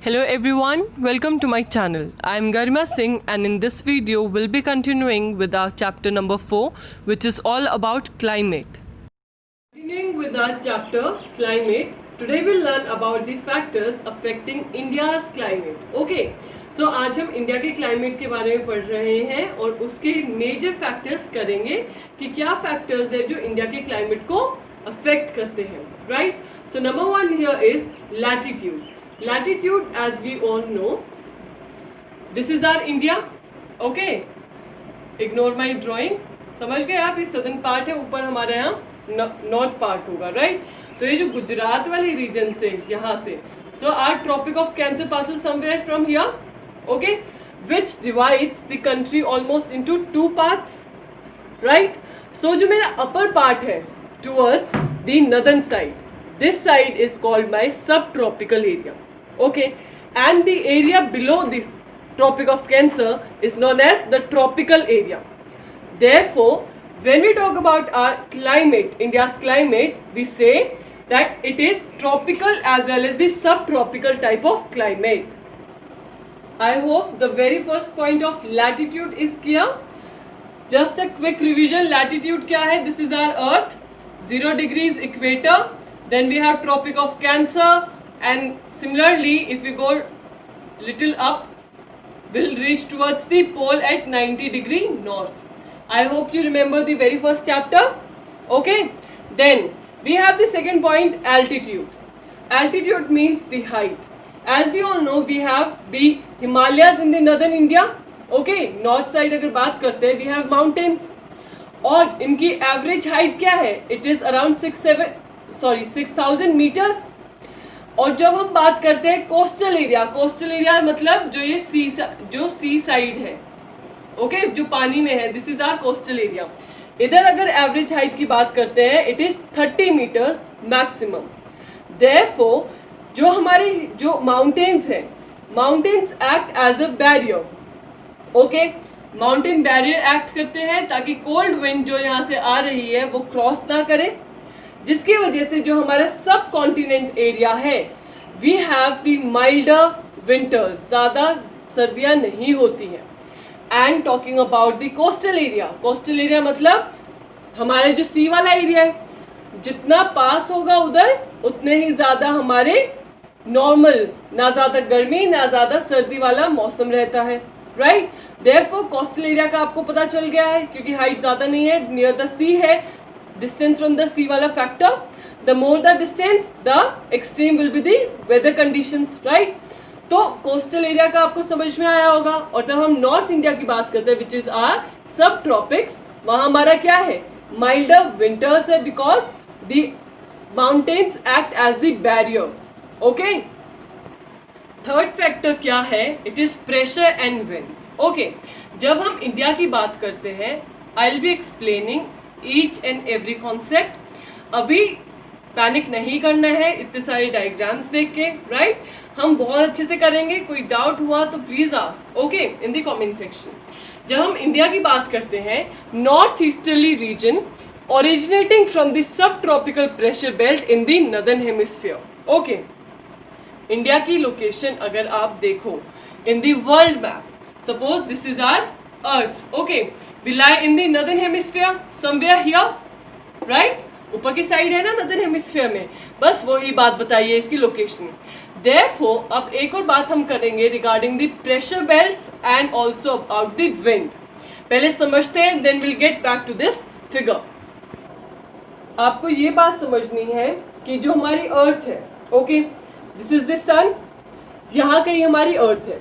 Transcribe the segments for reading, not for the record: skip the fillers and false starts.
Hello everyone, welcome to my channel. I am Garima Singh and in this video we'll be continuing with our chapter number 4, which is all about climate. Continuing with our chapter climate, today we'll learn about the factors affecting India's climate. Okay, so आज हम India के climate के बारे में पढ़ रहे हैं और उसके मेजर फैक्टर्स करेंगे कि क्या फैक्टर्स है जो इंडिया के क्लाइमेट को अफेक्ट करते हैं, right? So number 1 here is latitude. Latitude, as we all know, this is our India. Okay, ignore my drawing. समझ गए आप? ये सदर्न पार्ट है, ऊपर हमारे यहाँ नॉर्थ पार्ट होगा, राइट? तो ये जो गुजरात वाले रीजन से यहाँ से, so our Tropic of Cancer passes somewhere from here, okay, which divides the country almost into two parts, right? So जो मेरा upper part है towards the northern side, this side is called my subtropical area. Okay, and the area below this Tropic of Cancer is known as the tropical area. Therefore, when we talk about our climate, India's climate, we say that it is tropical as well as the subtropical type of climate. I hope the very first point of latitude is clear. Just a quick revision. Latitude क्या है? This is our Earth. 0 degrees equator. Then we have Tropic of Cancer. And similarly, if we go little up, we'll reach towards the pole at 90° north. I hope you remember the very first chapter. Okay, then we have the second point, altitude. Altitude means the height. As we all know, we have the Himalayas in the northern India. Okay, north side अगर बात करते हैं, we have mountains. और इनकी average height क्या है? It is around 6,000 meters. और जब हम बात करते हैं कोस्टल एरिया मतलब जो ये सी साइड है, ओके, जो पानी में है, this is our coastal area. इधर अगर एवरेज हाइट की बात करते हैं, it is 30 meters maximum. Therefore जो हमारे जो माउंटेन्स हैं, mountains act as a barrier. Okay, mountain barrier act करते हैं ताकि कोल्ड विंड जो यहाँ से आ रही है वो क्रॉस ना करे, जिसकी वजह से जो हमारा सब कॉन्टिनेंट एरिया है, we have the milder winters, ज़्यादा सर्दियाँ नहीं होती हैं. And talking about the coastal area मतलब हमारे जो सी वाला एरिया है, जितना पास होगा उधर उतने ही ज़्यादा हमारे नॉर्मल, ना ज़्यादा गर्मी ना ज़्यादा सर्दी वाला मौसम रहता है, राइट? देयरफॉर कोस्टल एरिया का आपको पता चल गया है, क्योंकि हाइट ज़्यादा नहीं है, नियर द सी है, distance from the sea वाला factor. The more the distance, the extreme will be the weather conditions, right? तो coastal area का आपको समझ में आया होगा. और जब हम नॉर्थ इंडिया की बात करते हैं, which is our subtropics, वहाँ हमारा क्या है? Milder winters है, because the mountains act as the barrier. Okay? Third factor क्या है? It is pressure and winds. Okay, जब हम इंडिया की बात करते हैं, I'll be explaining each and every concept. अभी पैनिक नहीं करना है इतने सारे डायग्राम्स देख के, राइट? हम बहुत अच्छे से करेंगे. कोई डाउट हुआ तो please ask, okay, in the comment section. जब हम इंडिया की बात करते हैं, north easterly region originating from the sub tropical pressure belt in the northern hemisphere. Okay, India की लोकेशन अगर आप देखो in the world map, suppose this is our earth. Okay, we lie in the northern hemisphere somewhere here, right? ऊपर की side है ना northern hemisphere में, बस वही बात बताइए इसकी लोकेशन. Therefore, अब एक और बात हम करेंगे regarding the pressure belts and also about the wind. पहले समझते हैं, then we'll get back to this figure. आपको ये बात समझनी है कि जो हमारी अर्थ है, okay, this is the sun, यहाँ कहीं हमारी अर्थ है,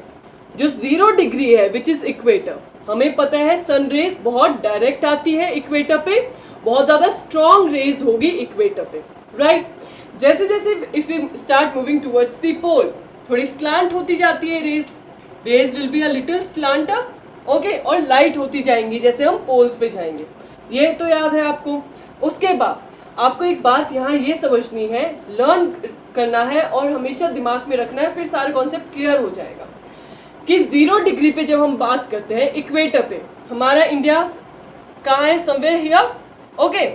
जो 0 डिग्री है, which is equator. हमें पता है सन रेज बहुत डायरेक्ट आती है इक्वेटर पे, बहुत ज़्यादा स्ट्रॉन्ग रेज होगी इक्वेटर पे, राइट? जैसे जैसे if you start moving towards the pole, थोड़ी स्लांट होती जाती है rays will be a little slanter, okay, और लाइट होती जाएंगी जैसे हम पोल्स पे जाएंगे. ये तो याद है आपको. उसके बाद आपको एक बात यहाँ ये समझनी है, लर्न करना है और हमेशा दिमाग में रखना है, फिर सारे कॉन्सेप्ट क्लियर हो जाएगा कि 0 डिग्री पे जब हम बात करते हैं इक्वेटर पे, हमारा इंडिया कहाँ है? Somewhere here. Okay,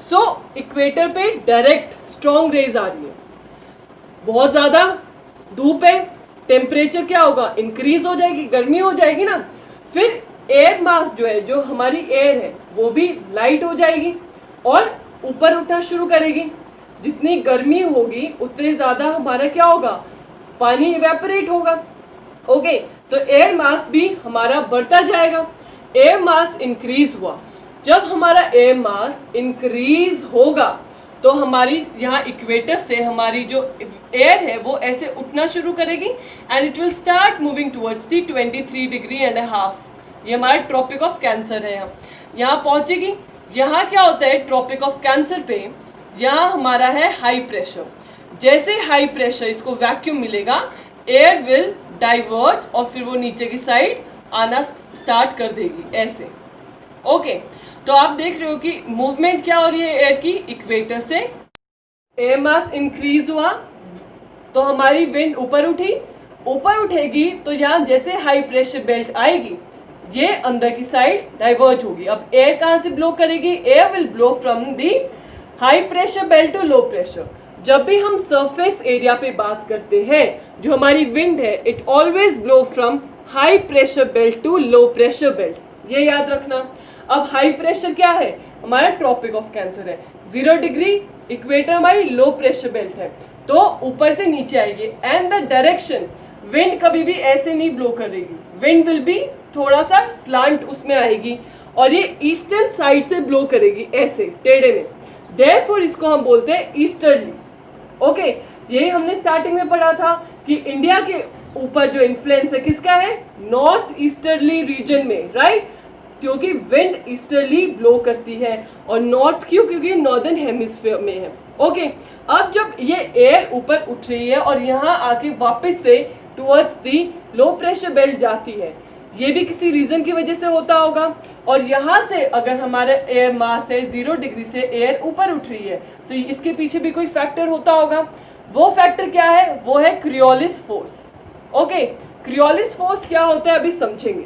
so equator पे डायरेक्ट स्ट्रॉन्ग रेज आ रही है, बहुत ज़्यादा धूप है, टेम्परेचर क्या होगा, इंक्रीज हो जाएगी, गर्मी हो जाएगी ना। फिर एयर मास जो है, जो हमारी एयर है, वो भी लाइट हो जाएगी और ऊपर उठना शुरू करेगी। जितनी गर्मी होगी उतने ज़्यादा हमारा क्या होगा, पानी इवेपोरेट होगा। ओके, तो एयर मास भी हमारा बढ़ता जाएगा। एयर मास इंक्रीज हुआ, जब हमारा एयर मास इंक्रीज होगा तो हमारी यहाँ इक्वेटर से हमारी जो एयर है वो ऐसे उठना शुरू करेगी and it will start moving towards the 23.5 degree. ये हमारा ट्रॉपिक ऑफ कैंसर है। यहाँ पहुँचेगी। यहाँ क्या होता है ट्रॉपिक ऑफ कैंसर पे, यहाँ हमारा है हाई प्रेशर। जैसे हाई प्रेशर इसको वैक्यूम मिलेगा, एयर विल डाइवर्ट और फिर वो नीचे की साइड आना स्टार्ट कर देगी ऐसे। ओके, तो आप देख रहे हो कि मूवमेंट क्या हो रही है एयर की, इक्वेटर से एयर मास इंक्रीज हुआ तो हमारी विंड ऊपर उठी, ऊपर उठेगी तो यहाँ जैसे हाई प्रेशर बेल्ट आएगी, ये अंदर की साइड डाइवर्ज होगी। अब एयर कहाँ से ब्लो करेगी, air will blow from the high pressure belt to low pressure. जब भी हम सरफेस एरिया पे बात करते हैं, जो हमारी विंड है, it always blow from high pressure belt to low pressure belt, ये याद रखना। अब हाई प्रेशर क्या है, हमारा ट्रॉपिक ऑफ कैंसर है। 0 डिग्री इक्वेटर हमारी लो प्रेशर बेल्ट है, तो ऊपर से नीचे आएगी एंड द डायरेक्शन, विंड कभी भी ऐसे नहीं ब्लो करेगी, विंड विल बी थोड़ा सा स्लांट उसमें आएगी और ये ईस्टर्न साइड से ब्लो करेगी ऐसे टेढ़े में, देयरफॉर इसको हम बोलते हैं ईस्टर्ली। ओके, यही हमने स्टार्टिंग में पढ़ा था कि इंडिया के ऊपर जो इन्फ्लुएंस है किसका है, नॉर्थ ईस्टर्ली रीजन में, राइट, क्योंकि विंड ईस्टर्ली ब्लो करती है। और नॉर्थ क्यों, क्योंकि नॉर्दर्न हेमिस्फीयर में है। ओके, अब जब ये एयर ऊपर उठ रही है और यहाँ आके वापस से towards the low pressure belt जाती है, ये भी किसी रीजन की वजह से होता होगा। और यहाँ से अगर हमारा एयर मास है 0 डिग्री से एयर ऊपर उठ रही है तो इसके पीछे भी कोई फैक्टर होता होगा। वो फैक्टर क्या है, वो है Coriolis force. Okay, Coriolis force क्या होता है अभी समझेंगे।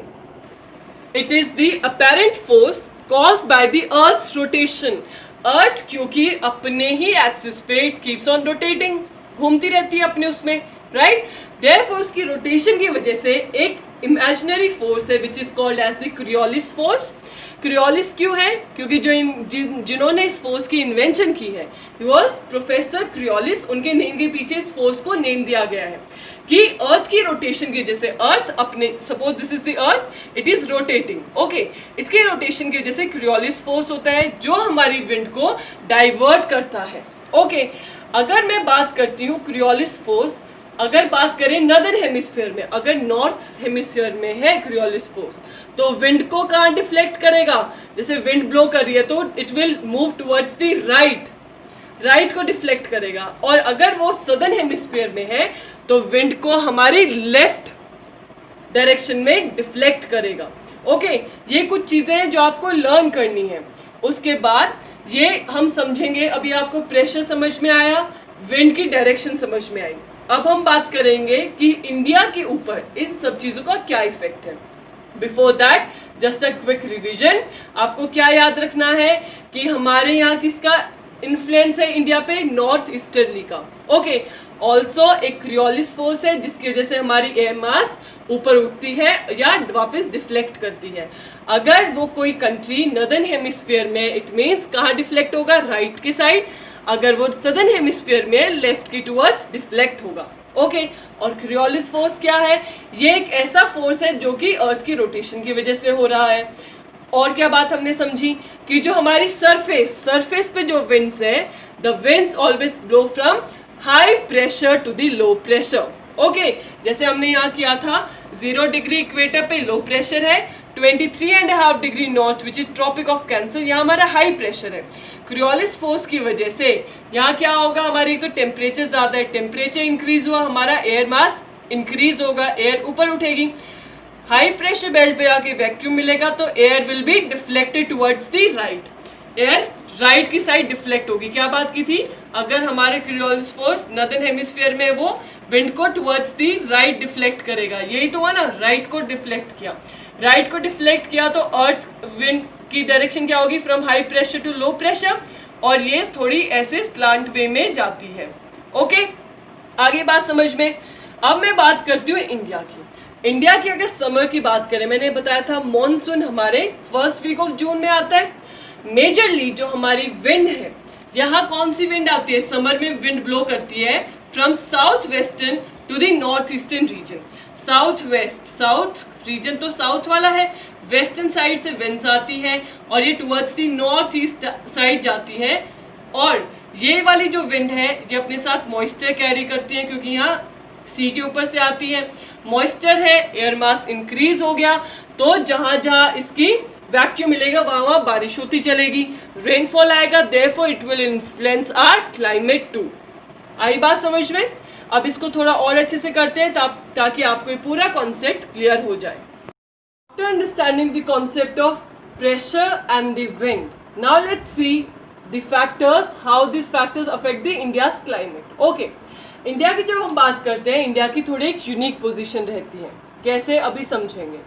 It is the apparent force caused by the earth's rotation. Earth क्योंकि अपने ही एक्सिस पे इट कीप्स ऑन रोटेटिंग, घूमती रहती है अपने उसमें, राइट, देयरफॉर उसकी रोटेशन की वजह से एक इमेजिनरी फोर्स है which is called as the Coriolis force. Coriolis क्यों है, क्योंकि जो जिन्होंने इस फोर्स की इन्वेंशन की है ही वाज प्रोफेसर क्रियोलिस। उनके नेम के पीछे इस फोर्स को नेम दिया गया है कि अर्थ की रोटेशन की वजह से, अर्थ अपने, suppose this is the earth, it is rotating, okay, इसके रोटेशन की वजह से क्रियोलिस फोर्स होता है जो हमारी विंड को डाइवर्ट करता है। ओके, अगर मैं बात करती हूँ क्रियोलिस फोर्स, अगर बात करें नॉर्दर्न हेमिस्फीयर में, अगर नॉर्थ हेमिस्फीयर में है क्रियोलिस फोर्स तो विंड को कहाँ डिफ्लेक्ट करेगा, जैसे विंड ब्लो कर रही है तो it will move towards the right, right को डिफ्लेक्ट करेगा। और अगर वो सदर्न हेमिस्फीयर में है तो विंड को हमारी लेफ्ट डायरेक्शन में डिफ्लेक्ट करेगा। ओके, ये कुछ चीजें हैं जो आपको लर्न करनी है। उसके बाद ये हम समझेंगे, अभी आपको प्रेशर समझ में आया, विंड की डायरेक्शन समझ में आई। अब हम बात करेंगे कि इंडिया के ऊपर इन सब चीजों का क्या इफेक्ट है। Before that just a quick revision, आपको क्या याद रखना है कि हमारे यहाँ किसका इन्फ्लुएंस है इंडिया पे, नॉर्थ ईस्टर्ली का। ओके, ऑल्सो एक क्रियोलिस फोर्स है जिसकी वजह से हमारी एयर मास ऊपर उठती है या वापस डिफ्लेक्ट करती है। अगर वो कोई कंट्री नॉर्दर्न हेमिस्फीयर में, इट मीन्स कहाँ डिफ्लेक्ट होगा, राइट की साइड, अगर वो सदर्न हेमिस्फीयर में लेफ्ट की टुवर्ड्स डिफ्लेक्ट होगा। ओके, और क्रियोलिस फोर्स क्या है, ये एक ऐसा फोर्स है जो कि अर्थ की रोटेशन की वजह से हो रहा है। और क्या बात हमने समझी कि जो हमारी सरफेस पे जो विंड्स है, the winds always blow from high pressure to the low pressure. Okay, जैसे हमने यहाँ किया था 0 डिग्री इक्वेटर पे लो प्रेशर है, 23.5 degree north which is tropic of cancer, यहाँ हमारा हाई प्रेशर है। क्रियोलिस फोर्स की वजह से यहाँ क्या होगा, हमारी तो टेम्परेचर ज़्यादा है, टेम्परेचर इंक्रीज हुआ, हमारा एयर मास इंक्रीज होगा, एयर ऊपर उठेगी, हाई प्रेशर बेल्ट पे आके वैक्यूम मिलेगा तो air will be deflected towards the right, air right की साइड डिफ्लेक्ट होगी। क्या बात की थी, अगर हमारे क्रियोलिस फोर्स नॉर्दर्न हेमिस्फीयर में, वो विंड को टुवर्ड्स द राइट डिफ्लेक्ट करेगा, यही तो हुआ ना, राइट को डिफ्लेक्ट किया, राइट को डिफ्लेक्ट किया तो अर्थ विंड की डायरेक्शन क्या होगी, from high pressure to low pressure, और ये थोड़ी ऐसे स्लांट वे में जाती है। ओके, आगे बात समझ में। अब मैं बात करती हूँ इंडिया की। इंडिया की अगर समर की बात करें, मैंने बताया था मॉनसून हमारे फर्स्ट वीक ऑफ जून में आता है। मेजरली जो हमारी विंड है, यहाँ कौन सी विंड आती है समर में? विंड ब्लो करती है from south western to the north eastern region. South west, south region तो साउथ वाला है, वेस्टर्न साइड से विंड्स आती है और ये towards the north east side जाती है। और ये वाली जो विंड है ये अपने साथ मॉइस्चर कैरी करती है, क्योंकि यहाँ सी के ऊपर से आती है, मॉइस्चर है, एयर मास इंक्रीज हो गया, तो जहां जहां इसकी वैक्यूम मिलेगा वहां वहां बारिश होती चलेगी, रेनफॉल आएगा, therefore it will influence our climate too. आई बात समझ में? अब इसको थोड़ा और अच्छे से करते हैं ताकि आपको ये पूरा कॉन्सेप्ट क्लियर हो जाए। After understanding the concept of pressure and the wind, now let's see the factors, how this factors affect the India's climate. Okay, India की जब हम बात करते हैं, इंडिया की थोड़ी एक यूनिक पोजीशन रहती है। कैसे, अभी समझेंगे।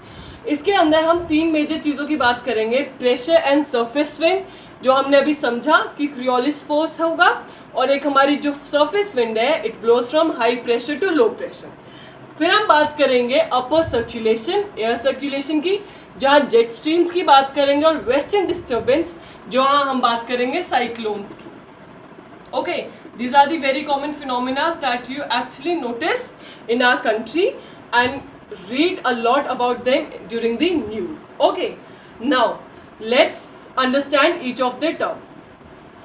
इसके अंदर हम तीन मेजर चीज़ों की बात करेंगे। प्रेशर एंड सरफेस विंड, जो हमने अभी समझा कि क्रियोलिस फोर्स होगा, और एक हमारी जो सरफेस विंड है it blows from high pressure to low pressure. फिर हम बात करेंगे अपर सर्कुलेशन, एयर सर्कुलेशन की, जहाँ जेट स्ट्रीम्स की बात करेंगे, और वेस्टर्न डिस्टर्बेंस, जहाँ हम बात करेंगे साइक्लोन्स की। Okay, these are the very common phenomena that you actually notice in our country and read a lot about them during the news. Okay, now let's understand each of the term.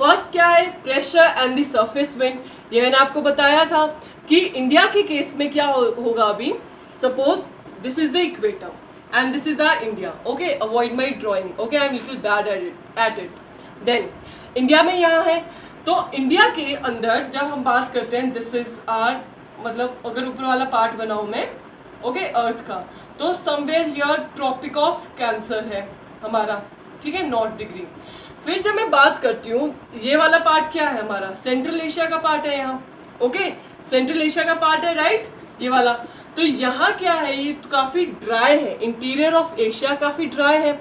First क्या है? Pressure and the surface wind. ये मैंने आपको बताया था कि India के case में क्या होगा अभी। Suppose this is the equator and this is our India. Okay, avoid my drawing. Okay, I'm little bad at it. Then India में यहाँ है, तो इंडिया के अंदर जब हम बात करते हैं, दिस इज आर, मतलब अगर ऊपर वाला पार्ट बनाऊँ मैं, ओके, अर्थ का, तो somewhere here tropic of cancer है हमारा, ठीक है, नॉर्थ डिग्री। फिर जब मैं बात करती हूँ, ये वाला पार्ट क्या है हमारा? सेंट्रल एशिया का पार्ट है यहाँ, ओके, सेंट्रल एशिया का पार्ट है, राइट, ये वाला। तो यहाँ क्या है, ये तो काफ़ी ड्राई है, इंटीरियर ऑफ एशिया काफ़ी ड्राई है।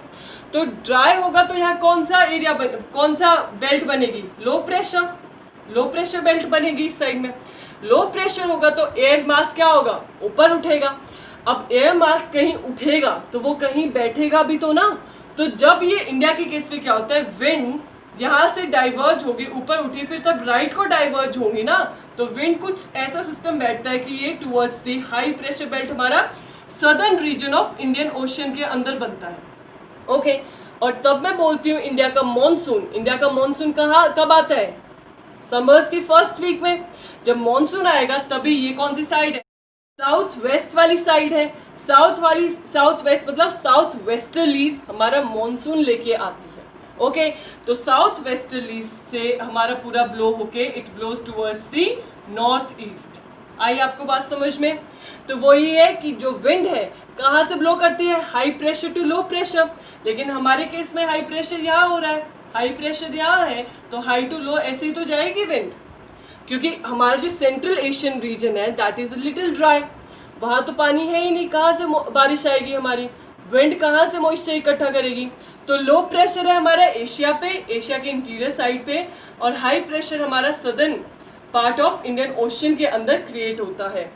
तो ड्राई होगा तो यहाँ कौन सा एरिया कौन सा बेल्ट बनेगी? लो प्रेशर बेल्ट बनेगी इस साइड में। लो प्रेशर होगा तो एयर मास क्या होगा? ऊपर उठेगा। अब एयर मास कहीं उठेगा तो वो कहीं बैठेगा भी तो ना। तो जब ये इंडिया के केस में क्या होता है, विंड यहाँ से डाइवर्ज होगी, ऊपर उठी, फिर तब राइट को डाइवर्ज होंगी ना, तो विंड कुछ ऐसा सिस्टम बैठता है कि ये towards the high pressure belt हमारा southern region of Indian Ocean के अंदर बनता है। ओके, और तब मैं बोलती हूँ इंडिया का मॉनसून कब आता है? समर्स की फर्स्ट वीक में। जब मॉनसून आएगा तभी ये कौन सी साइड है? साउथ वेस्ट वाली साइड है। साउथ वेस्ट मतलब साउथ वेस्टर्लीज हमारा मॉनसून लेके आती है। ओके, तो साउथ वेस्टर्लीज से हमारा पूरा ब्लो होके it blows towards the north east. आई आपको बात समझ में? तो वही है कि जो विंड है कहाँ से ब्लो करती है? High pressure to low pressure. लेकिन हमारे केस में हाई प्रेशर यहाँ हो रहा है, हाई प्रेशर यहाँ है, तो हाई टू लो ऐसे ही तो जाएगी विंड, क्योंकि हमारा जो सेंट्रल एशियन रीजन है दैट इज लिटिल ड्राई, वहाँ तो पानी है ही नहीं, कहाँ से बारिश आएगी हमारी? विंड कहाँ से मॉइस्चर इकट्ठा करेगी? तो लो प्रेशर है हमारा एशिया पे, एशिया के इंटीरियर साइड पे, और हाई प्रेशर हमारा southern part of Indian Ocean के अंदर क्रिएट होता है।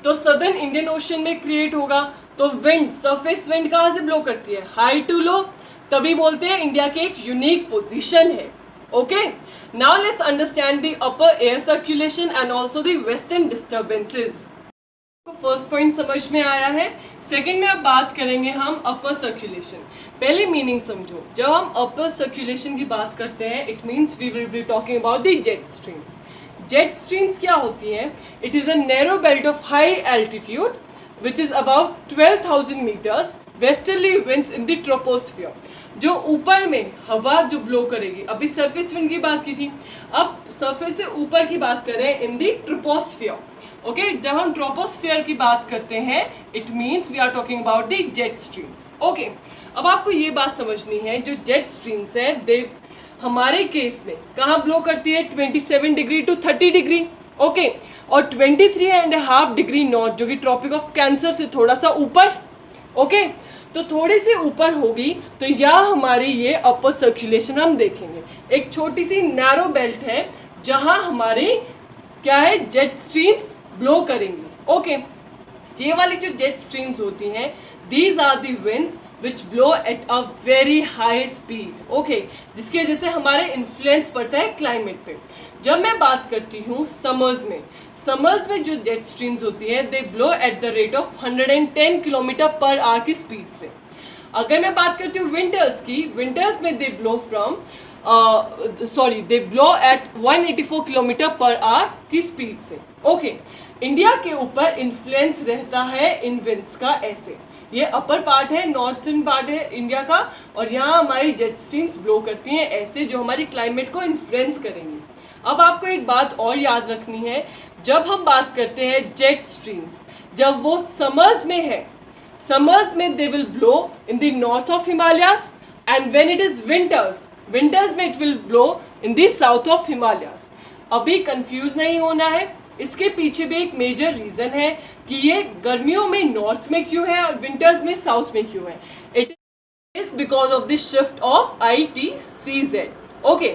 तो सदर्न इंडियन ओशन में क्रिएट होगा तो विंड, सरफेस विंड कहाँ से ब्लो करती है? हाई टू लो, तभी बोलते हैं इंडिया के एक यूनिक पोजीशन है। Okay, now let's understand the upper air circulation and also the western disturbances. First point समझ में आया है। सेकंड में अब बात करेंगे हम अपर सर्कुलेशन। पहले मीनिंग समझो। जब हम अपर सर्कुलेशन की बात करते हैं it means we will be talking about the jet streams. Jet streams क्या होती हैं? It is a narrow belt of high altitude which is about 12,000 meters westerly winds in the troposphere, जो ऊपर में हवा जो ब्लो करेगी। अभी सरफेस विंड की बात की थी, अब सरफेस से ऊपर की बात करें इन द ट्रोपोस्फियर। ओके, जब हम ट्रोपोस्फियर की बात करते हैं it means we are talking about the jet streams. Okay, अब आपको ये बात समझनी है, जो जेट स्ट्रीम्स है दे हमारे केस में कहाँ ब्लो करती है? 27 डिग्री टू 30 डिग्री। ओके, और 23.5 डिग्री नॉर्थ, जो कि ट्रॉपिक ऑफ कैंसर से थोड़ा सा ऊपर। ओके, तो थोड़ी सी ऊपर होगी तो यहाँ हमारी ये अपर सर्कुलेशन हम देखेंगे। एक छोटी सी नैरो बेल्ट है जहाँ हमारी क्या है? जेट स्ट्रीम्स ब्लो करेंगी। ओके, ये वाली जो जेट स्ट्रीम्स होती हैं, these are the winds which blow at a very high speed. Okay, जिसकी वजह से हमारे इन्फ्लुएंस पड़ता है क्लाइमेट पे। जब मैं बात करती हूँ समर्स में जो जेट स्ट्रीम्स होती हैं, they blow at the rate of 110 kilometre per hour की स्पीड से। अगर मैं बात करती हूँ विंटर्स में they blow they blow at 184 kilometre per hour की स्पीड से। ओके, इंडिया के ऊपर इन्फ्लुएंस रहता है इन विंड्स का ऐसे, ये अपर पार्ट है, नॉर्थर्न पार्ट है इंडिया का, और यहाँ हमारी जेट स्ट्रीम्स ब्लो करती हैं ऐसे, जो हमारी क्लाइमेट को इन्फ्लुएंस करेंगी। अब आपको एक बात और याद रखनी है, जब हम बात करते हैं जेट स्ट्रीम्स, जब वो समर्स में they will blow in the north of Himalayas, and when it is winters में it will blow in the south of Himalayas. अभी कंफ्यूज नहीं होना है, इसके पीछे भी एक मेजर रीजन है कि ये गर्मियों में नॉर्थ में क्यों है और विंटर्स में साउथ में क्यों है। It is because of the shift of ITCZ। Okay,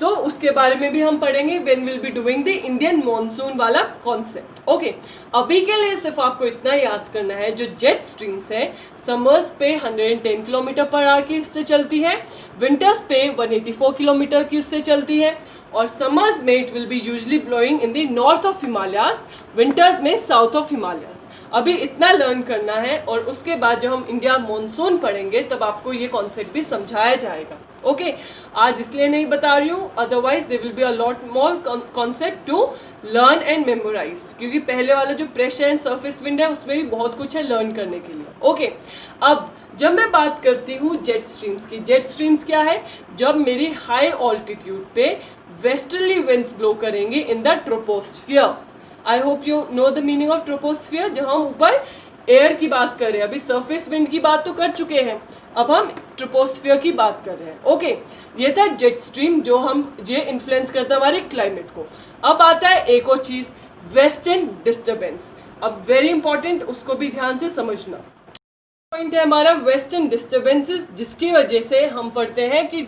so उसके बारे में भी हम पढ़ेंगे when will be doing the Indian monsoon वाला कॉन्सेप्ट। ओके, अभी के लिए सिर्फ आपको इतना याद करना है, जो जेट स्ट्रीम्स है समर्स पे 110 किलोमीटर पर आवर की उससे चलती है, विंटर्स पे 184 किलोमीटर की उससे चलती है, और समर्स में it will be usually blowing in the north of Himalayas, winters में साउथ ऑफ हिमालयाज। अभी इतना लर्न करना है, और उसके बाद जब हम इंडिया मॉनसून पढ़ेंगे तब आपको ये कॉन्सेप्ट भी समझाया जाएगा। ओके, आज इसलिए नहीं बता रही हूँ, otherwise there will be a lot more concept to learn and memorise, क्योंकि पहले वाला जो प्रेशर एंड सरफेस विंड है उसमें भी बहुत कुछ है लर्न करने के लिए। ओके, अब जब मैं बात करती हूँ जेट स्ट्रीम्स क्या है, जब मेरी हाई ऑल्टीट्यूड पे वेस्टर्ली विंड्स ब्लो करेंगे इन the troposphere. I hope you know the meaning of troposphere. जब हम ऊपर एयर की बात कर रहे हैं, अभी सरफेस विंड की बात तो कर चुके हैं, अब हम ट्रोपोस्फियर की बात कर रहे हैं। ओके, ये था जेट स्ट्रीम, जो ये इन्फ्लुएंस करता है हमारे क्लाइमेट को। अब आता है एक और चीज, वेस्टर्न डिस्टर्बेंस। अब वेरी इंपॉर्टेंट, उसको भी ध्यान से समझना। पॉइंट है हमारा वेस्टर्न डिस्टर्बेंसेस, जिसकी वजह से हम पढ़ते हैं कि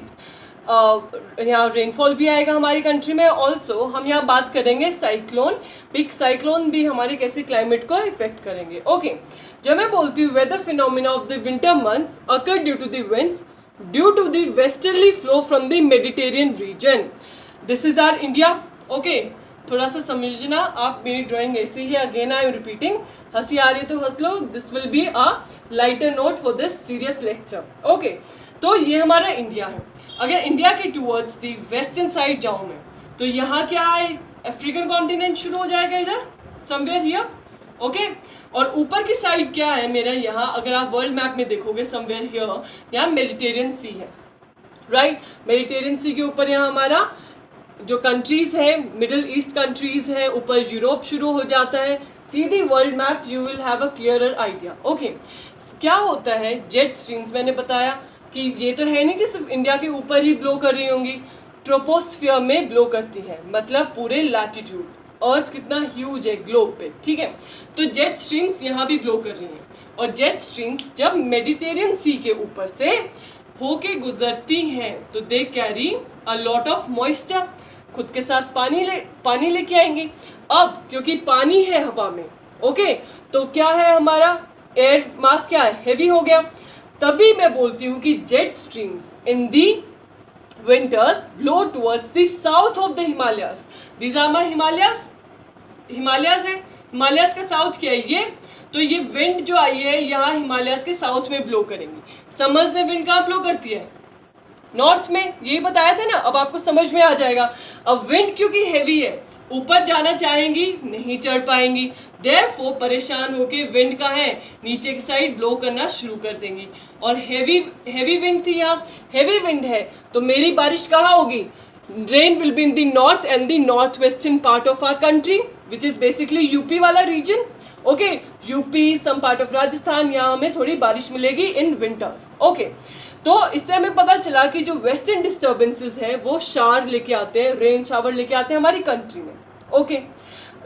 यहाँ रेनफॉल भी आएगा हमारी कंट्री में। ऑल्सो हम यहाँ बात करेंगे पिक साइक्लोन भी हमारे कैसे क्लाइमेट को इफेक्ट करेंगे। ओके, जब मैं बोलती हूँ weather phenomena of the winter months occur due to the winds due to the westerly flow from the Mediterranean region, this is our India. Okay, थोड़ा सा समझना आप, मेरी ड्राइंग ऐसे ही, अगेन आई एम रिपीटिंग, हंसी आ रही है तो हंस लो, this will be a lighter note for this serious lecture. Okay, तो ये हमारा इंडिया है। अगर इंडिया के टूवर्ड्स दी वेस्टर्न साइड जाऊँ मैं, तो यहाँ क्या है, अफ्रीकन कॉन्टिनेंट शुरू हो जाएगा इधर समवेयर हियर। ओके, और ऊपर की साइड क्या है मेरा, यहाँ अगर आप वर्ल्ड मैप में देखोगे समवेयर हियर, यहाँ मेडिटेरियन सी है, राइट। मेडिटेरियन सी के ऊपर यहाँ हमारा जो कंट्रीज है, मिडिल ईस्ट कंट्रीज है, ऊपर यूरोप शुरू हो जाता है। See the world map, you will have a clearer idea. Okay, क्या होता है जेट स्ट्रीम्स, मैंने बताया कि ये तो है नहीं कि सिर्फ इंडिया के ऊपर ही ब्लो कर रही होंगी, ट्रोपोस्फियर में ब्लो करती है, मतलब पूरे लैटिट्यूड, अर्थ कितना ह्यूज है ग्लोब पे, ठीक है। तो जेट स्ट्रीम्स यहाँ भी ब्लो कर रही हैं, और जेट स्ट्रीम्स जब मेडिटेरियन सी के ऊपर से होके गुजरती हैं तो they carry a lot of moisture, खुद के साथ पानी लेके आएंगी। अब क्योंकि पानी है हवा में, ओके, तो क्या है हमारा एयर मास क्या है, हेवी हो गया। तभी मैं बोलती हूँ कि jet streams in the winters blow towards the south of the Himalayas. These are my Himalayas है, हिमालयाज का साउथ क्या है ये, तो ये विंड जो आई है यहाँ हिमालयाज के साउथ में ब्लो करेंगी। समर्स में विंड कहाँ ब्लो करती है, नॉर्थ में, यही बताया था ना, अब आपको समझ में आ जाएगा। अब विंड क्योंकि हेवी है, ऊपर जाना चाहेंगी नहीं चढ़ पाएंगी, देयरफॉर परेशान होके विंड का है नीचे की साइड ब्लो करना शुरू कर देंगी। और हेवी विंड थी, यहाँ हेवी विंड है तो मेरी बारिश कहाँ होगी, rain will be in the north and the north western part of our country which is basically UP वाला रीजन। Okay, UP, some part of Rajasthan, यहाँ हमें थोड़ी बारिश मिलेगी इन विंटर्स। ओके, तो इससे हमें पता चला कि जो वेस्टर्न डिस्टर्बेंसेस है वो शावर लेके आते हैं, रेन शावर लेके आते हैं हमारी कंट्री में। ओके,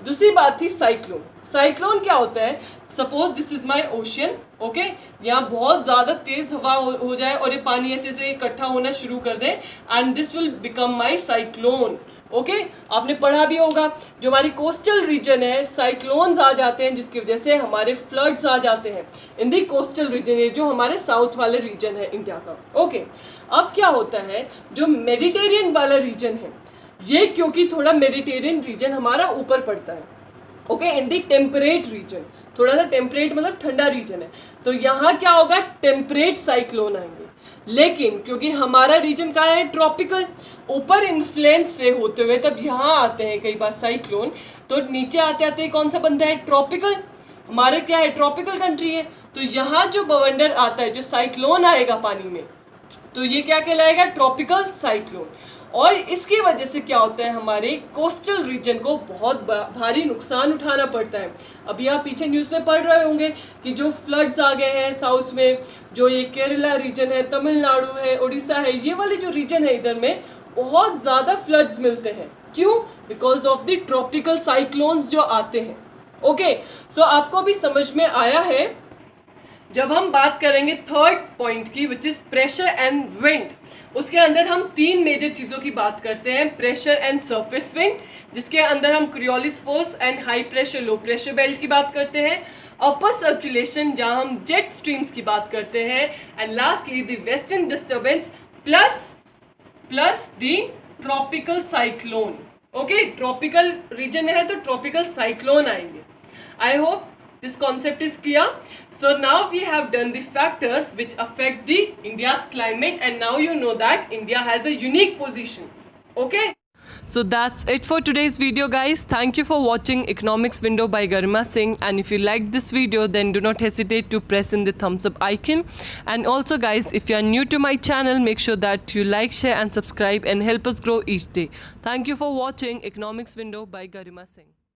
दूसरी बात थी साइक्लोन। साइक्लोन क्या होता है, suppose this is my ocean, okay, यहाँ बहुत ज़्यादा तेज हवा हो जाए और ये पानी ऐसे से इकट्ठा होना शुरू कर दे, and this will become my cyclone. Okay आपने पढ़ा भी होगा, जो हमारी कोस्टल रीजन है साइक्लोन्स आ जाते हैं जिसकी वजह से हमारे फ्लड्स आ जाते हैं इन दी कोस्टल रीजन, ये जो हमारे साउथ वाले रीजन है इंडिया का। ओके अब क्या होता है, जो मेडिटेरियन वाला रीजन है ये, क्योंकि थोड़ा मेडिटेरियन रीजन हमारा ऊपर पड़ता है, okay in the temperate region, थोड़ा सा टेम्परेट मतलब ठंडा रीजन है, तो यहाँ क्या होगा, टेम्परेट साइक्लोन आएंगे। लेकिन क्योंकि हमारा रीजन का है ट्रॉपिकल, ऊपर इन्फ्लुएंस से होते हुए तब यहाँ आते हैं कई बार साइक्लोन, तो नीचे आते आते कौन सा बनता है, ट्रॉपिकल, हमारे क्या है ट्रॉपिकल कंट्री है, तो यहाँ जो बवंडर आता है, जो साइक्लोन आएगा पानी में, तो ये क्या कहलाएगा, ट्रॉपिकल साइक्लोन। और इसकी वजह से क्या होता है, हमारे कोस्टल रीजन को बहुत भारी नुकसान उठाना पड़ता है। अभी आप पीछे न्यूज़ में पढ़ रहे होंगे कि जो फ्लड्स आ गए हैं साउथ में, जो ये केरला रीजन है, तमिलनाडु है, उड़ीसा है, ये वाले जो रीजन है इधर में बहुत ज़्यादा फ्लड्स मिलते हैं। क्यों? Because of the tropical cyclones जो आते हैं। ओके सो आपको भी समझ में आया है। जब हम बात करेंगे थर्ड पॉइंट की, which is pressure and wind, उसके अंदर हम तीन मेजर चीज़ों की बात करते हैं, प्रेशर एंड सरफेस विंड, जिसके अंदर हम Coriolis force and high pressure low pressure belt की बात करते हैं, अपर सर्कुलेशन जहां हम जेट स्ट्रीम्स की बात करते हैं, and lastly the western disturbance plus the tropical cyclone. Okay tropical region है तो ट्रॉपिकल साइक्लोन आएंगे। I hope this concept is clear. So now we have done the factors which affect the India's climate, and now you know that India has a unique position. Okay, so that's it for today's video guys. Thank you for watching Economics Window by Garima Singh, and if you liked this video then do not hesitate to press in the thumbs up icon, and also guys, if you are new to my channel, make sure that you like, share and subscribe and help us grow each day. Thank you for watching Economics Window by Garima Singh.